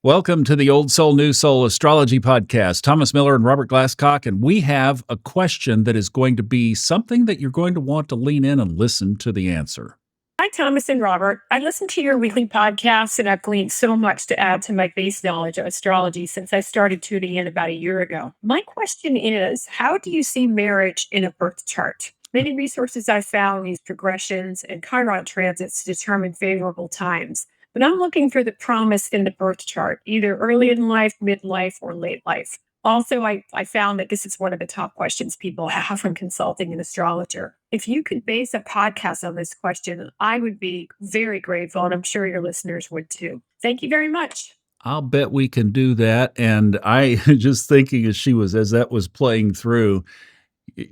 Welcome to the Old Soul, New Soul Astrology Podcast. Thomas Miller and Robert Glasscock, and we have a question that is going to be something that you're going to want to lean in and listen to the answer. Hi, Thomas and Robert. I listen to your weekly podcasts and I've gleaned so much to add to my base knowledge of astrology since I started tuning in about a year ago. My question is, how do you see marriage in a birth chart? Many resources I found use progressions and Chiron transits to determine favorable times, but I'm looking for the promise in the birth chart, either early in life, midlife, or late life. Also, I found that this is one of the top questions people have when consulting an astrologer. If you could base a podcast on this question, I would be very grateful, and I'm sure your listeners would too. Thank you very much. I'll bet we can do that. And I just thinking as that was playing through,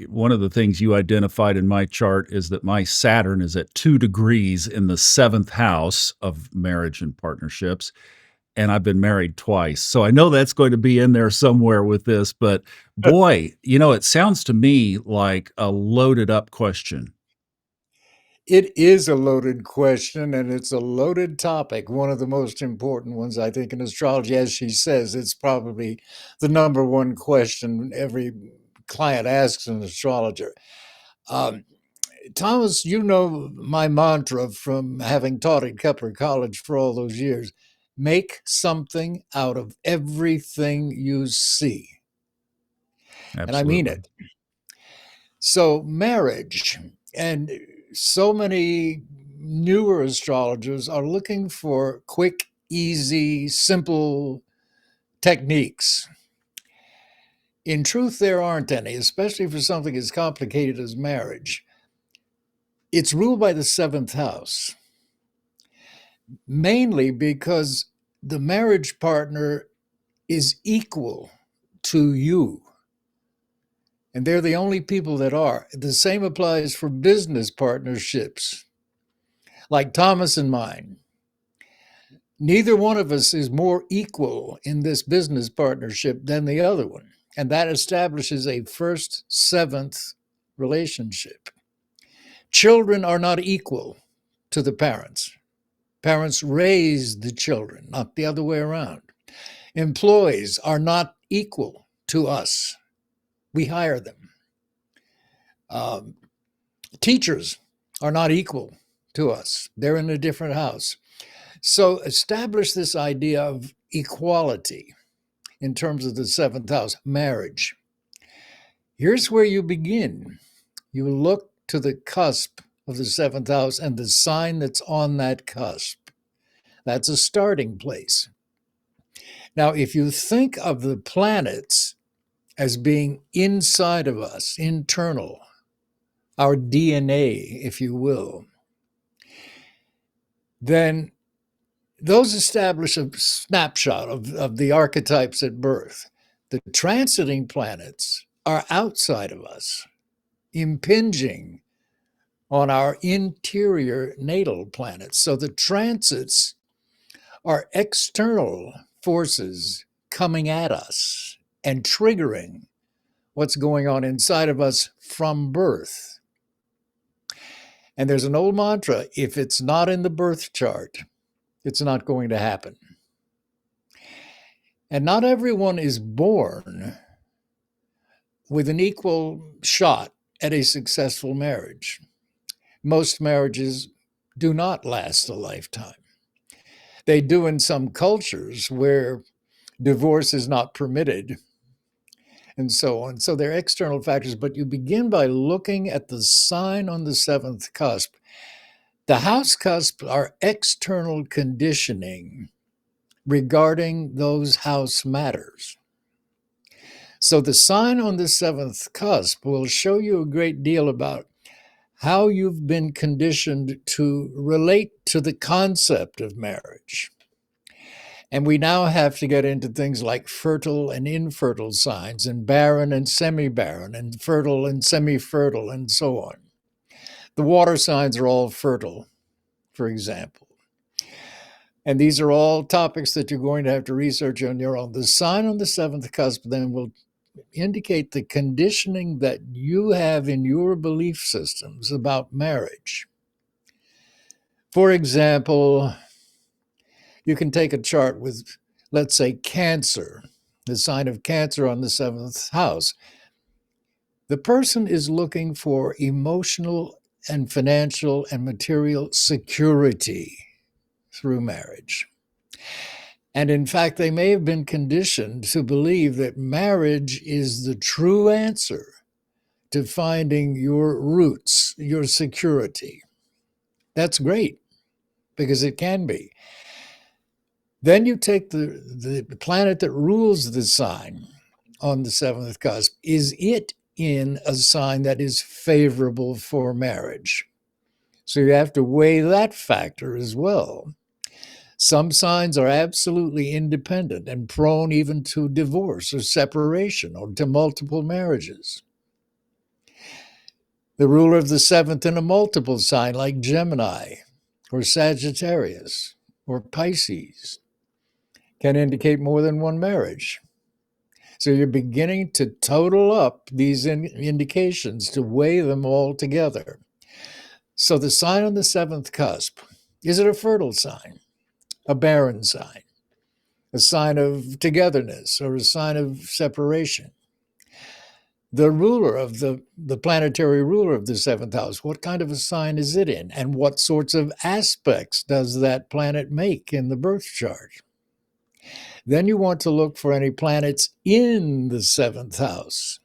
one of the things you identified in my chart is that my Saturn is at 2 degrees in the seventh house of marriage and partnerships. And I've been married twice. So I know that's going to be in there somewhere with this, but boy, it sounds to me like a loaded up question. It is a loaded question and it's a loaded topic. One of the most important ones, I think, in astrology. As she says, it's probably the number one question every client asks an astrologer. Thomas, you know my mantra from having taught at Kepler College for all those years: make something out of everything you see. Absolutely. And I mean it. So marriage, and so many newer astrologers are looking for quick, easy, simple techniques. In truth, there aren't any, especially for something as complicated as marriage. It's ruled by the seventh house, mainly because the marriage partner is equal to you. And they're the only people that are. The same applies for business partnerships, like Thomas and mine. Neither one of us is more equal in this business partnership than the other one. And that establishes a first seventh relationship. Children are not equal to the parents. Parents raise the children, not the other way around. Employees are not equal to us. We hire them. Teachers are not equal to us. They're in a different house. So establish this idea of equality in terms of the seventh house, marriage. Here's where you begin. You look to the cusp of the seventh house and the sign that's on that cusp. That's a starting place. Now, if you think of the planets as being inside of us, internal, our DNA, if you will, then those establish a snapshot of the archetypes at birth. The transiting planets are outside of us, impinging on our interior natal planets. So the transits are external forces coming at us and triggering what's going on inside of us from birth. And there's an old mantra: if it's not in the birth chart, it's not going to happen. And not everyone is born with an equal shot at a successful marriage. Most marriages do not last a lifetime. They do in some cultures where divorce is not permitted and so on. So they're external factors, but you begin by looking at the sign on the seventh cusp. The house cusps are external conditioning regarding those house matters. So the sign on the seventh cusp will show you a great deal about how you've been conditioned to relate to the concept of marriage. And we now have to get into things like fertile and infertile signs, and barren and semi-barren, and fertile and semi-fertile, and so on. The water signs are all fertile, for example. And these are all topics that you're going to have to research on your own. The sign on the seventh cusp then will indicate the conditioning that you have in your belief systems about marriage. For example, you can take a chart with, let's say Cancer, the sign of Cancer on the seventh house, the person is looking for emotional and financial and material security through marriage. And in fact, they may have been conditioned to believe that marriage is the true answer to finding your roots, your security. That's great, because it can be. Then you take the planet that rules the sign on the seventh cusp. Is it in a sign that is favorable for marriage? So you have to weigh that factor as well. Some signs are absolutely independent and prone even to divorce or separation or to multiple marriages. The ruler of the seventh in a multiple sign like Gemini or Sagittarius or Pisces can indicate more than one marriage. So you're beginning to total up these indications to weigh them all together. So the sign on the seventh cusp, is it a fertile sign, a barren sign, a sign of togetherness, or a sign of separation? The ruler of the planetary ruler of the seventh house, what kind of a sign is it in? And what sorts of aspects does that planet make in the birth chart? Then you want to look for any planets in the seventh house.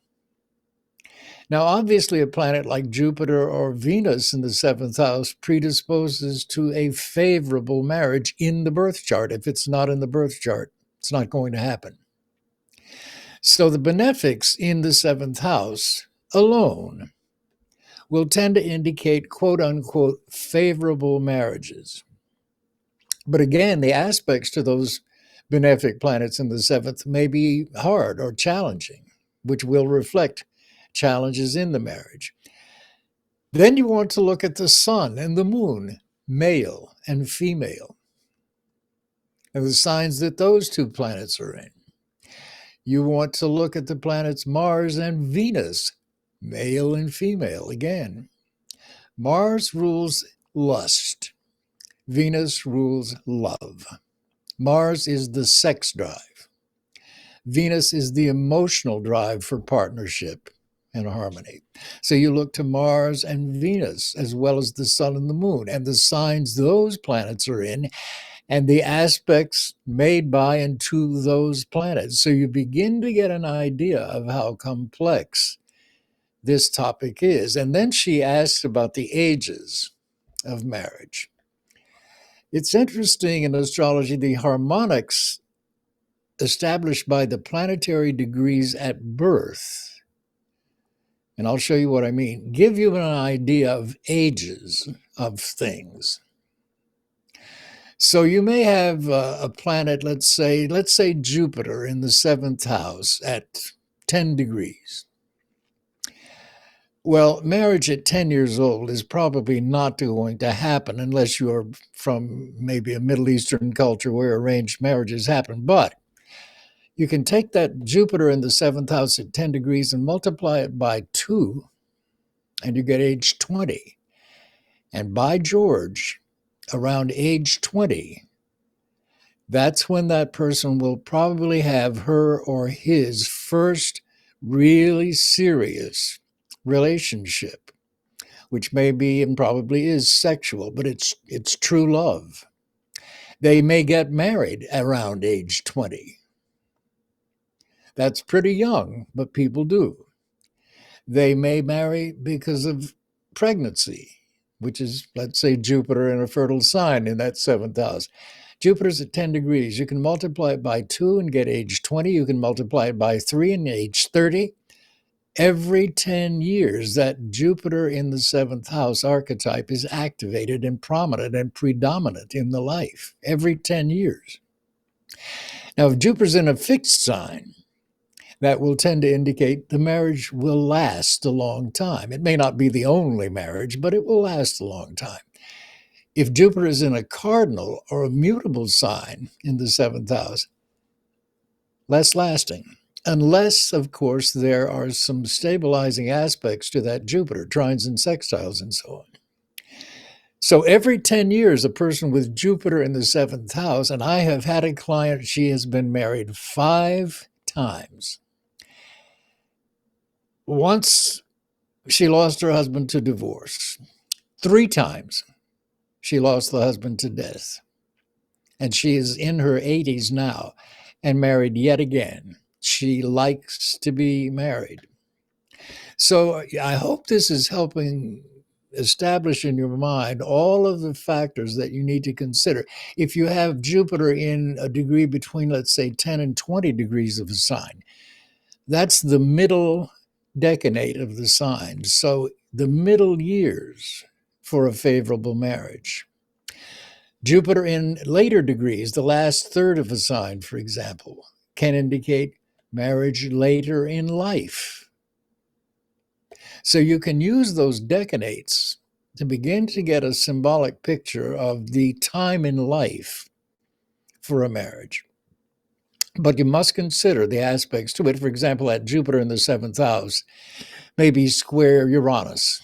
Now, obviously, a planet like Jupiter or Venus in the seventh house predisposes to a favorable marriage in the birth chart. If it's not in the birth chart, it's not going to happen. So the benefics in the seventh house alone will tend to indicate quote unquote favorable marriages. But again, the aspects to those benefic planets in the seventh may be hard or challenging, which will reflect challenges in the marriage. Then you want to look at the sun and the moon, male and female, and the signs that those two planets are in. You want to look at the planets Mars and Venus, male and female. Again, Mars rules lust. Venus rules love. Mars is the sex drive. Venus is the emotional drive for partnership and harmony. So you look to Mars and Venus, as well as the sun and the moon, and the signs those planets are in, and the aspects made by and to those planets. So you begin to get an idea of how complex this topic is. And then she asks about the ages of marriage. It's interesting in astrology, the harmonics established by the planetary degrees at birth, and I'll show you what I mean, give you an idea of ages of things. So you may have a planet, let's say Jupiter in the seventh house at 10 degrees. Well, marriage at 10 years old is probably not going to happen unless you're from maybe a Middle Eastern culture where arranged marriages happen. But you can take that Jupiter in the seventh house at 10 degrees and multiply it by 2, and you get age 20. And by George, around age 20, that's when that person will probably have her or his first really serious relationship, which may be and probably is sexual, but it's true love. They may get married around age 20. That's pretty young, but people do. They may marry because of pregnancy, which is, let's say, Jupiter in a fertile sign in that seventh house. Jupiter's at 10 degrees. You can multiply it by 2 and get age 20. You can multiply it by 3 and age 30. Every 10 years, that Jupiter in the seventh house archetype is activated and prominent and predominant in the life. Every 10 years. Now, if Jupiter's in a fixed sign, that will tend to indicate the marriage will last a long time. It may not be the only marriage, but it will last a long time. If Jupiter is in a cardinal or a mutable sign in the seventh house, less lasting. Unless, of course, there are some stabilizing aspects to that Jupiter, trines and sextiles and so on. So every 10 years, a person with Jupiter in the seventh house, and I have had a client, she has been married 5 times. Once she lost her husband to divorce. 3 times she lost the husband to death. And she is in her 80s now and married yet again. She likes to be married. So I hope this is helping establish in your mind all of the factors that you need to consider. If you have Jupiter in a degree between, let's say, 10 and 20 degrees of a sign, that's the middle decade of the sign. So the middle years for a favorable marriage. Jupiter in later degrees, the last third of a sign, for example, can indicate marriage later in life. So you can use those decanates to begin to get a symbolic picture of the time in life for a marriage. But you must consider the aspects to it. For example, at Jupiter in the seventh house, maybe square Uranus,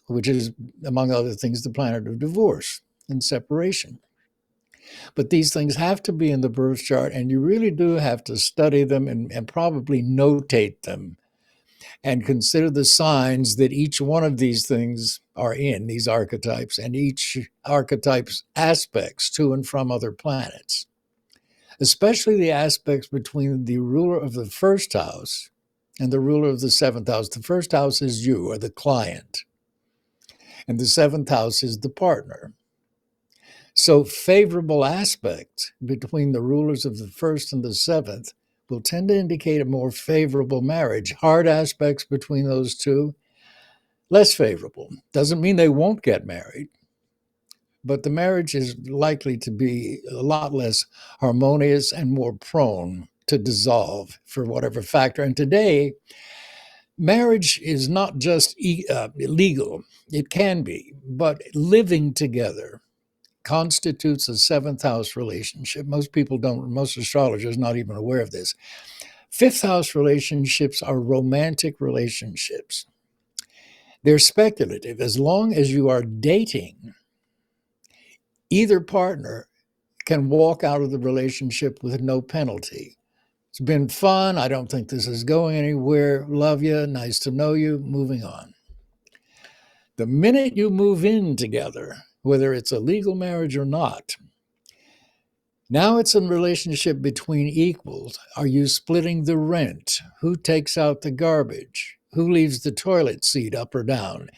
which is, among other things, the planet of divorce and separation. But these things have to be in the birth chart, and you really do have to study them and probably notate them and consider the signs that each one of these things are in, these archetypes, and each archetype's aspects to and from other planets, especially the aspects between the ruler of the first house and the ruler of the seventh house. The first house is you, or the client, and the seventh house is the partner. So favorable aspects between the rulers of the first and the seventh will tend to indicate a more favorable marriage. Hard aspects between those two, less favorable. Doesn't mean they won't get married, but the marriage is likely to be a lot less harmonious and more prone to dissolve for whatever factor. And today, marriage is not just legal, it can be, but living together constitutes a seventh house relationship. Most people don't, most astrologers are not even aware of this. Fifth house relationships are romantic relationships. They're speculative. As long as you are dating, either partner can walk out of the relationship with no penalty. It's been fun. I don't think this is going anywhere. Love you. Nice to know you. Moving on. The minute you move in together, whether it's a legal marriage or not, now it's a relationship between equals. Are you splitting the rent? Who takes out the garbage? Who leaves the toilet seat up or down?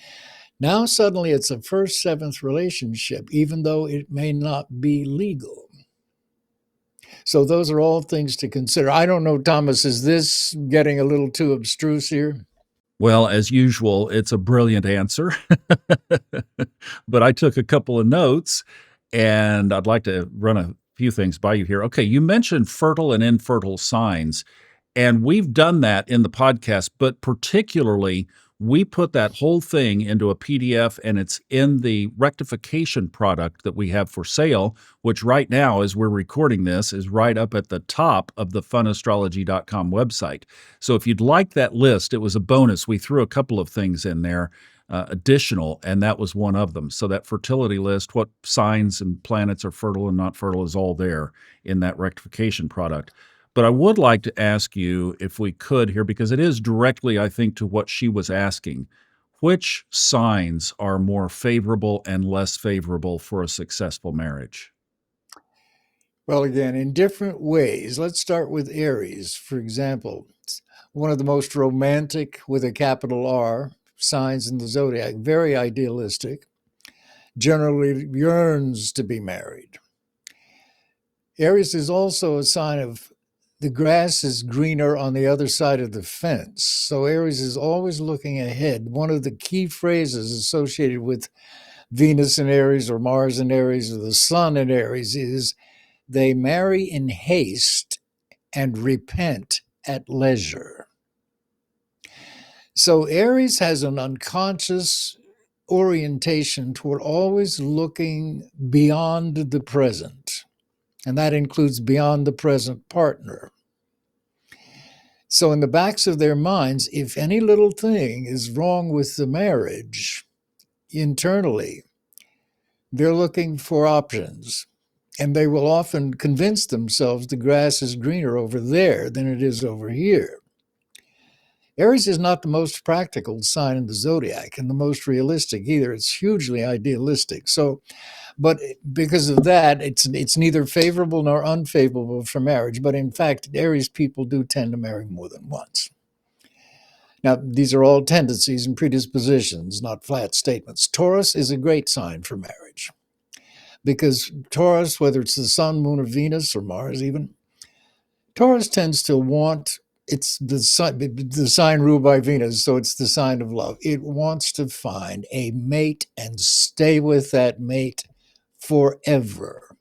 Now suddenly it's a first seventh relationship, even though it may not be legal. So those are all things to consider. I don't know, Thomas, is this getting a little too abstruse here? Well, as usual, it's a brilliant answer. But I took a couple of notes, and I'd like to run a few things by you here. Okay, you mentioned fertile and infertile signs, and we've done that in the podcast, but particularly we put that whole thing into a PDF, and it's in the rectification product that we have for sale, which right now, as we're recording this, is right up at the top of the funastrology.com website. So if you'd like that list, it was a bonus. We threw a couple of things in there additional, and that was one of them. So that fertility list, what signs and planets are fertile and not fertile, is all there in that rectification product. But I would like to ask you, if we could here, because it is directly, I think, to what she was asking, which signs are more favorable and less favorable for a successful marriage? Well, again, in different ways. Let's start with Aries, for example. One of the most romantic, with a capital R, signs in the zodiac, very idealistic, generally yearns to be married. Aries is also a sign of the grass is greener on the other side of the fence. So Aries is always looking ahead. One of the key phrases associated with Venus in Aries or Mars in Aries or the Sun in Aries is they marry in haste and repent at leisure. So Aries has an unconscious orientation toward always looking beyond the present, and that includes beyond the present partner. So in the backs of their minds, if any little thing is wrong with the marriage internally, They're looking for options, and they will often convince themselves the grass is greener over there than it is over here. Aries is not the most practical sign in the zodiac and the most realistic either. It's hugely idealistic. So, but because of that, it's neither favorable nor unfavorable for marriage. But in fact, Aries people do tend to marry more than once. Now, these are all tendencies and predispositions, not flat statements. Taurus is a great sign for marriage because Taurus, whether it's the sun, moon, or Venus, or Mars even, Taurus tends to want, it's the sign ruled by Venus, so it's the sign of love. It wants to find a mate and stay with that mate forever.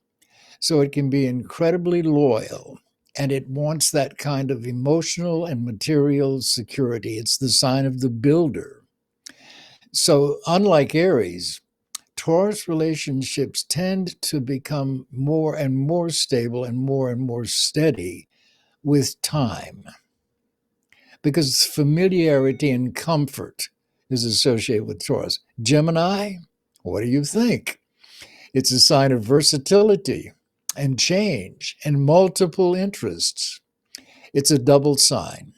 So it can be incredibly loyal, and it wants that kind of emotional and material security. It's the sign of the builder. So unlike Aries, Taurus relationships tend to become more and more stable and more steady with time because familiarity and comfort is associated with Taurus. Gemini, what do you think? It's a sign of versatility and change and multiple interests. It's a double sign.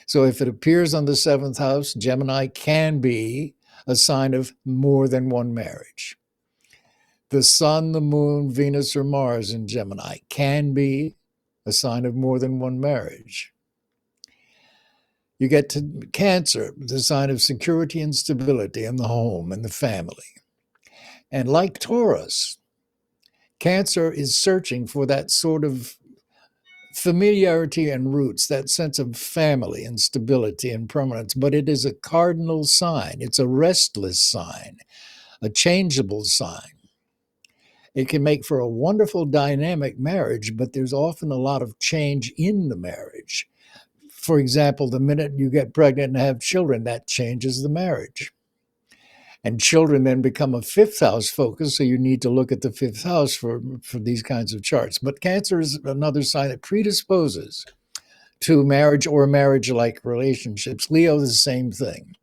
So if it appears on the seventh house, Gemini can be a sign of more than one marriage. The sun, the moon, Venus, or Mars in Gemini can be a sign of more than one marriage. You get to Cancer, the sign of security and stability in the home and the family. And like Taurus, Cancer is searching for that sort of familiarity and roots, that sense of family and stability and permanence, but it is a cardinal sign. It's a restless sign, a changeable sign. It can make for a wonderful dynamic marriage, but there's often a lot of change in the marriage. For example, the minute you get pregnant and have children, that changes the marriage. And children then become a fifth house focus, so you need to look at the fifth house for these kinds of charts. But Cancer is another sign that predisposes to marriage or marriage-like relationships. Leo, the same thing.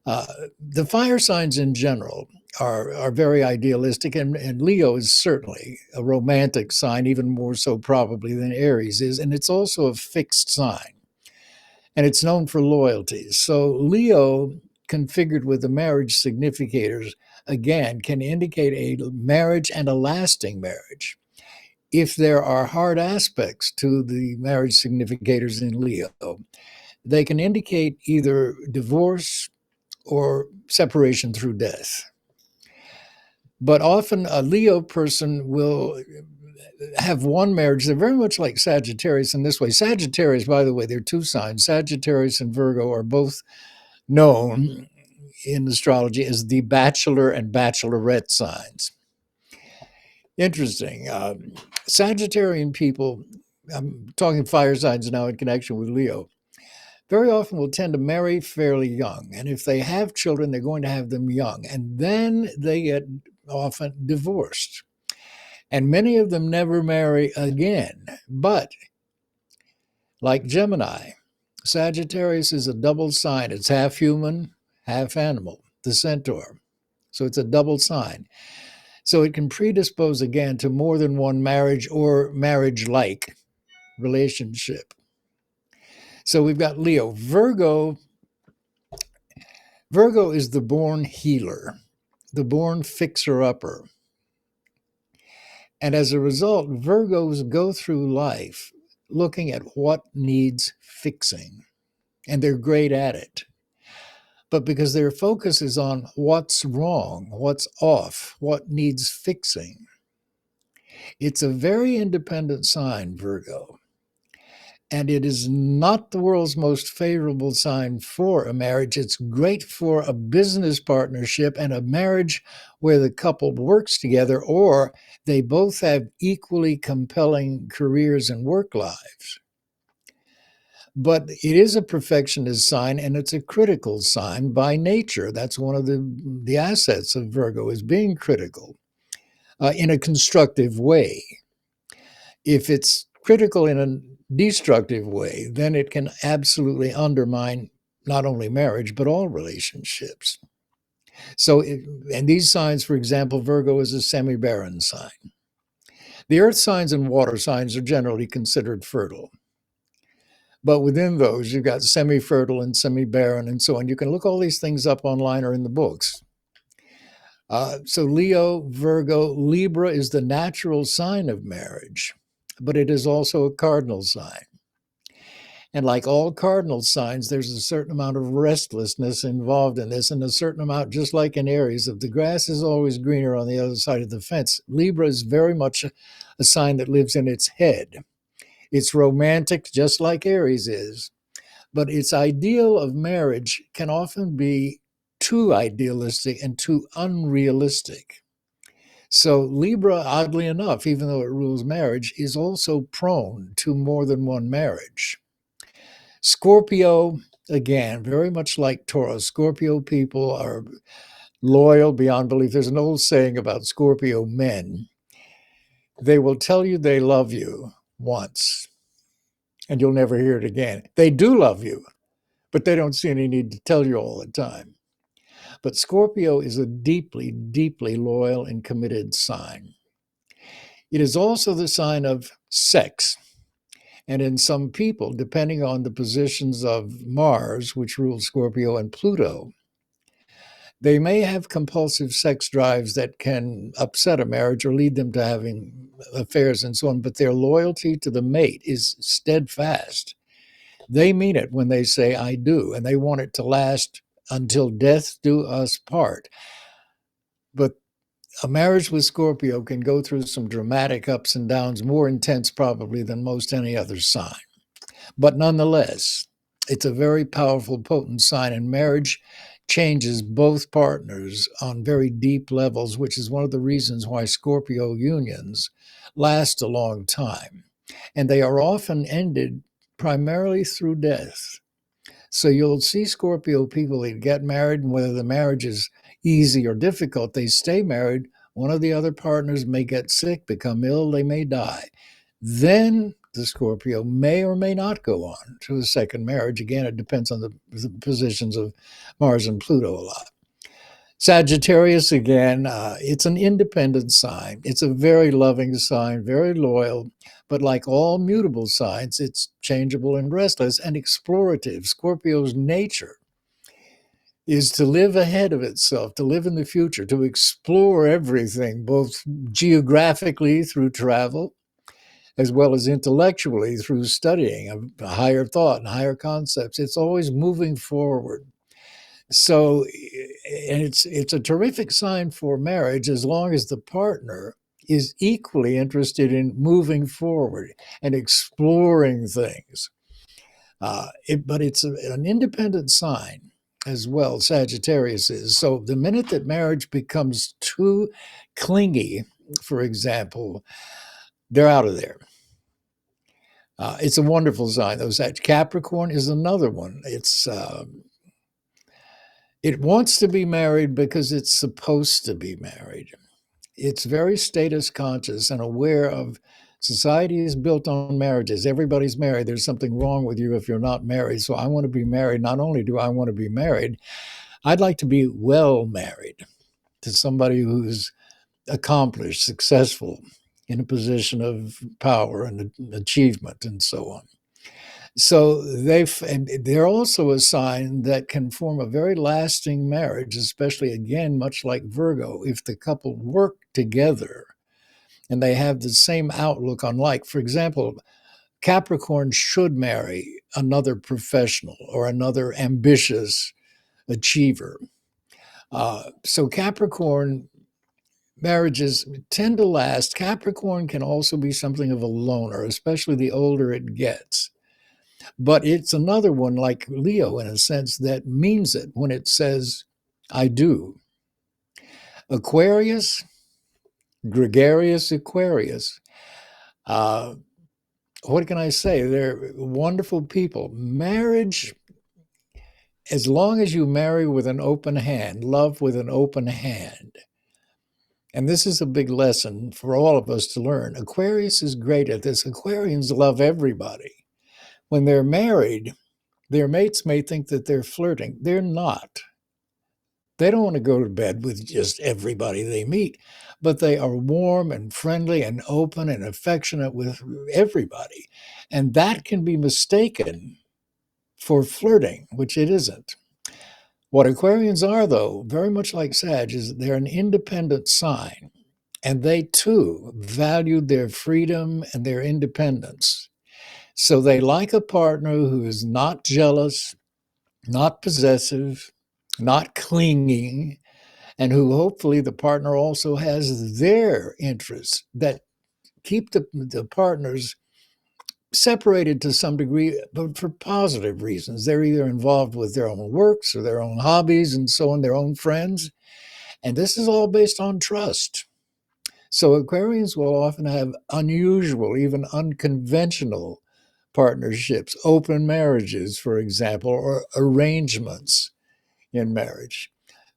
The fire signs in general are very idealistic, and Leo is certainly a romantic sign, even more so probably than Aries is, and it's also a fixed sign. And it's known for loyalty. So Leo, configured with the marriage significators, again, can indicate a marriage and a lasting marriage. If there are hard aspects to the marriage significators in Leo, they can indicate either divorce or separation through death. But often a Leo person will have one marriage. They're very much like Sagittarius in this way. Sagittarius, by the way, there are two signs. Sagittarius and Virgo are both known in astrology as the bachelor and bachelorette signs. Interesting. Sagittarian people, I'm talking fire signs now in connection with Leo, very often will tend to marry fairly young. And if they have children, they're going to have them young. And then they get often divorced. And many of them never marry again. But like Gemini, Sagittarius is a double sign. It's half human, half animal, the centaur. So it's a double sign. So it can predispose again to more than one marriage or marriage-like relationship. So we've got Leo. Virgo is the born healer, the born fixer-upper. And as a result, Virgos go through life looking at what needs fixing, and they're great at it. But because their focus is on what's wrong, what's off, what needs fixing, it's a very independent sign, Virgo. And it is not the world's most favorable sign for a marriage. It's great for a business partnership and a marriage where the couple works together or they both have equally compelling careers and work lives. But it is a perfectionist sign, and it's a critical sign by nature. That's one of the assets of Virgo, is being critical in a constructive way. If it's critical in a destructive way, then it can absolutely undermine not only marriage, but all relationships. So, and these signs, for example, Virgo is a semi-barren sign. The earth signs and water signs are generally considered fertile. But within those, you've got semi-fertile and semi-barren and so on. You can look all these things up online or in the books. So Leo, Virgo, Libra is the natural sign of marriage, but it is also a cardinal sign. And like all cardinal signs, there's a certain amount of restlessness involved in this, and a certain amount, just like in Aries, of the grass is always greener on the other side of the fence. Libra is very much a sign that lives in its head. It's romantic, just like Aries is, but its ideal of marriage can often be too idealistic and too unrealistic. So Libra, oddly enough, even though it rules marriage, is also prone to more than one marriage. Scorpio, again, very much like Taurus, Scorpio people are loyal beyond belief. There's an old saying about Scorpio men. They will tell you they love you once, and you'll never hear it again. They do love you, but they don't see any need to tell you all the time. But Scorpio is a deeply, deeply loyal and committed sign. It is also the sign of sex. And in some people, depending on the positions of Mars, which rules Scorpio, and Pluto, they may have compulsive sex drives that can upset a marriage or lead them to having affairs and so on, but their loyalty to the mate is steadfast. They mean it when they say, I do, and they want it to last until death do us part. But a marriage with Scorpio can go through some dramatic ups and downs, more intense probably than most any other sign. But nonetheless, it's a very powerful, potent sign, and marriage changes both partners on very deep levels, which is one of the reasons why Scorpio unions last a long time. And they are often ended primarily through death. So you'll see Scorpio people that get married, and whether the marriage is easy or difficult, they stay married. One of the other partners may get sick, become ill, they may die. Then the Scorpio may or may not go on to a second marriage. Again, it depends on the positions of Mars and Pluto a lot. Sagittarius, again, it's an independent sign. It's a very loving sign, very loyal, but like all mutable signs, it's changeable and restless and explorative. Scorpio's nature is to live ahead of itself, to live in the future, to explore everything, both geographically through travel, as well as intellectually through studying a higher thought and higher concepts. It's always moving forward. So, and it's a terrific sign for marriage as long as the partner is equally interested in moving forward and exploring things. But it's an independent sign as well, Sagittarius is. So the minute that marriage becomes too clingy, for example, they're out of there. It's a wonderful sign. Those Capricorn is another one. It wants to be married because it's supposed to be married. It's very status conscious and aware of society is built on marriages. Everybody's married. There's something wrong with you if you're not married. So I want to be married. Not only do I want to be married, I'd like to be well married to somebody who's accomplished, successful, in a position of power and achievement and so on. So they're also a sign that can form a very lasting marriage, especially again, much like Virgo, if the couple work together and they have the same outlook on life. For example, Capricorn should marry another professional or another ambitious achiever. So Capricorn marriages tend to last. Capricorn can also be something of a loner, especially the older it gets. But it's another one like Leo in a sense that means it when it says, I do. Aquarius, gregarious Aquarius. What can I say? They're wonderful people. Marriage, as long as you marry with an open hand, love with an open hand. And this is a big lesson for all of us to learn. Aquarius is great at this. Aquarians love everybody. When they're married, their mates may think that they're flirting. They're not. They don't want to go to bed with just everybody they meet, but they are warm and friendly and open and affectionate with everybody. And that can be mistaken for flirting, which it isn't. What Aquarians are, though, very much like Sag, is they're an independent sign. And they too valued their freedom and their independence. So they like a partner who is not jealous, not possessive, not clinging, and who hopefully the partner also has their interests that keep the partners separated to some degree, but for positive reasons. They're either involved with their own works or their own hobbies and so on, their own friends. And this is all based on trust. So Aquarians will often have unusual, even unconventional partnerships, open marriages, for example, or arrangements in marriage,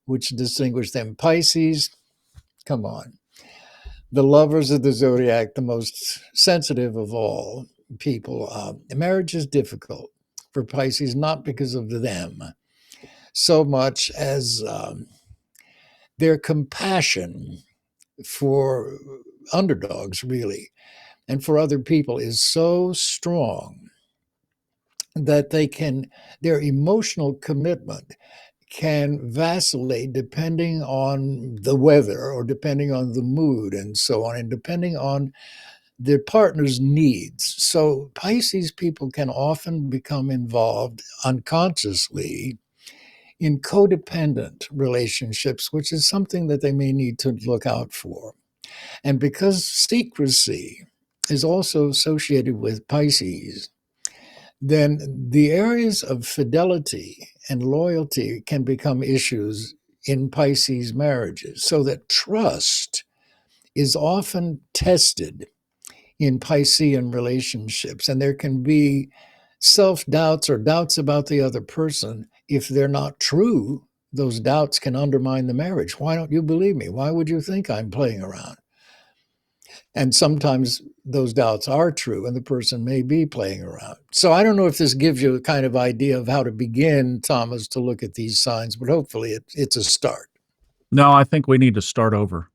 which distinguish them. Pisces, come on. The lovers of the zodiac, the most sensitive of all people. Marriage is difficult for Pisces, not because of them, so much as their compassion for underdogs, really, and for other people is so strong that their emotional commitment can vacillate depending on the weather or depending on the mood and so on, and depending on their partner's needs. So Pisces people can often become involved unconsciously in codependent relationships, which is something that they may need to look out for. And because secrecy is also associated with Pisces, then the areas of fidelity and loyalty can become issues in Pisces marriages, so that trust is often tested in Piscean relationships. And there can be self doubts or doubts about the other person. If they're not true, those doubts can undermine the marriage. Why don't you believe me? Why would you think I'm playing around? And sometimes those doubts are true and the person may be playing around. So I don't know if this gives you a kind of idea of how to begin, Thomas, to look at these signs, but hopefully it's a start. No, I think we need to start over.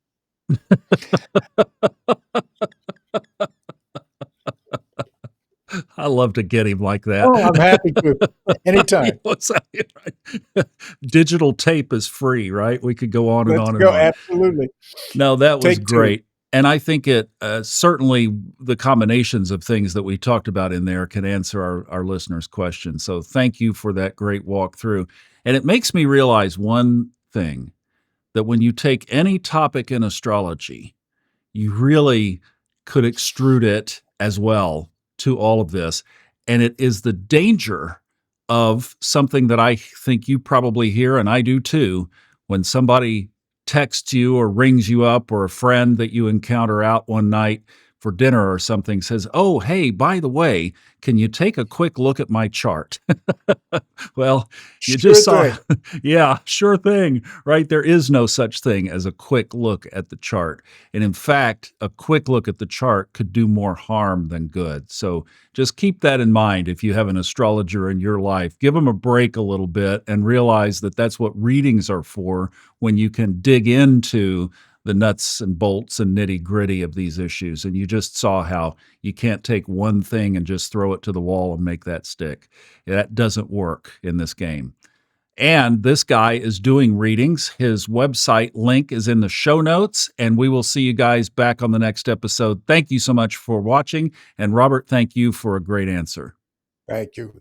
I love to get him like that. Oh, I'm happy to. Anytime. Right? Digital tape is free, right? We could go on and Let's on and go. on. Absolutely. No, that was Take two. great. And I think it certainly the combinations of things that we talked about in there can answer our listeners' questions. So thank you for that great walkthrough. And it makes me realize one thing, that when you take any topic in astrology, you really could extrude it as well to all of this. And it is the danger of something that I think you probably hear, and I do too, when somebody texts you or rings you up, or a friend that you encounter out one night for dinner or something says, "Oh, hey, by the way, can you take a quick look at my chart?" Well, you Sure just saw, thing. yeah, sure thing, right? There is no such thing as a quick look at the chart. And in fact, a quick look at the chart could do more harm than good. So just keep that in mind if you have an astrologer in your life. Give them a break a little bit and realize that that's what readings are for, when you can dig into the nuts and bolts and nitty gritty of these issues. And you just saw how you can't take one thing and just throw it to the wall and make that stick. That doesn't work in this game. And this guy is doing readings. His website link is in the show notes, and we will see you guys back on the next episode. Thank you so much for watching. And Robert, thank you for a great answer. Thank you.